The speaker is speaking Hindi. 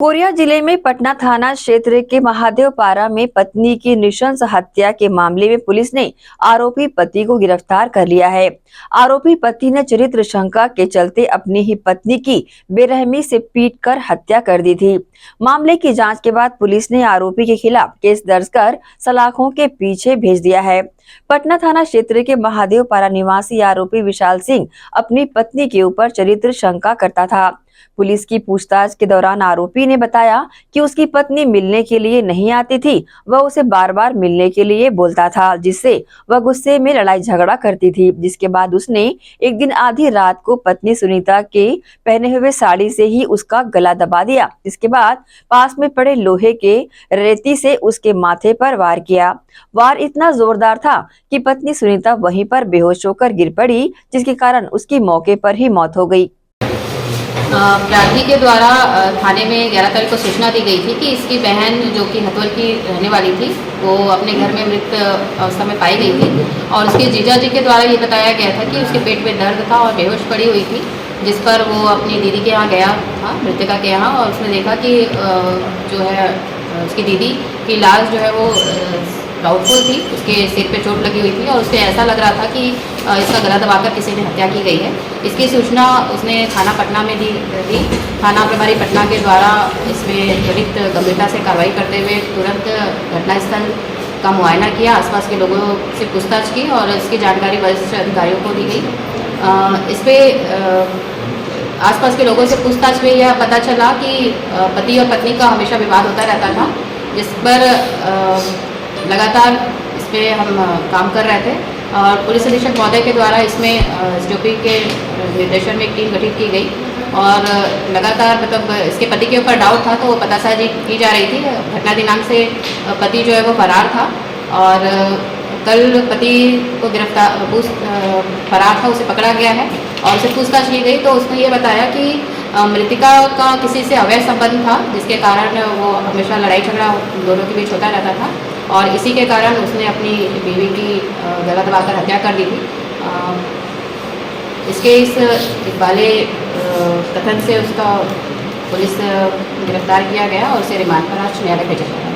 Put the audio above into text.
कोरिया जिले में पटना थाना क्षेत्र के महादेवपारा में पत्नी की नृशंस हत्या के मामले में पुलिस ने आरोपी पति को गिरफ्तार कर लिया है। आरोपी पति ने चरित्र शंका के चलते अपनी ही पत्नी की बेरहमी से पीटकर हत्या कर दी थी। मामले की जांच के बाद पुलिस ने आरोपी के खिलाफ केस दर्ज कर सलाखों के पीछे भेज दिया है। पटना थाना क्षेत्र के महादेवपारा निवासी आरोपी विशाल सिंह अपनी पत्नी के ऊपर चरित्र शंका करता था। पुलिस की पूछताछ के दौरान आरोपी ने बताया कि उसकी पत्नी मिलने के लिए नहीं आती थी, वह उसे बार बार मिलने के लिए बोलता था, जिससे वह गुस्से में लड़ाई झगड़ा करती थी। जिसके बाद उसने एक दिन आधी रात को पत्नी सुनीता के पहने हुए साड़ी से ही उसका गला दबा दिया। इसके बाद पास में पड़े लोहे के रेती से उसके माथे पर वार किया। वार इतना जोरदार था कि पत्नी सुनीता वहीं पर बेहोश होकर गिर पड़ी, जिसके कारण उसकी मौके पर ही मौत हो गई। प्रार्थी के द्वारा थाने में 11 तारीख को सूचना दी गई थी कि इसकी बहन जो कि हथवल की रहने वाली थी वो अपने घर में मृत अवस्था में पाई गई थी और उसके जीजा जी के द्वारा ये बताया गया था कि उसके पेट में दर्द था और बेहोश पड़ी हुई थी, जिस पर वो अपनी दीदी के यहाँ गया था, मृतका के यहाँ, और उसने देखा कि जो है उसकी दीदी की लाश जो है वो डाउटफुल थी, उसके सिर पे चोट लगी हुई थी और उसे ऐसा लग रहा था कि इसका गला दबाकर किसी ने हत्या की गई है। इसकी सूचना उसने थाना पटना में दी। थाना प्रभारी पटना के द्वारा इसमें त्वरित गंभीरता से कार्रवाई करते हुए तुरंत घटनास्थल का मुआयना किया, आसपास के लोगों से पूछताछ की और इसकी जानकारी वरिष्ठ अधिकारियों को दी गई। इस पर आसपास के लोगों से पूछताछ में यह पता चला कि पति और पत्नी का हमेशा विवाद होता रहता था, जिस पर लगातार इस पर हम काम कर रहे थे और पुलिस अधीक्षक महोदय के द्वारा इसमें एसडीओपी के निर्देशन में एक टीम गठित की गई और लगातार मतलब इसके पति के ऊपर डाउट था तो वो पतासाजी की जा रही थी। घटना दिनांक से पति जो है वो फरार था और कल पति को फरार था, उसे पकड़ा गया है और उसे पूछताछ की गई तो उसने ये बताया कि मृतिका का किसी से अवैध संबंध था, जिसके कारण वो हमेशा लड़ाई झगड़ा दोनों के बीच होता रहता था और इसी के कारण उसने अपनी बीवी की गला दबाकर हत्या कर दी थी। इसके इस इकबाले कथन से उसका पुलिस गिरफ्तार किया गया और उसे रिमांड पर आज न्यायालय भेजा गया।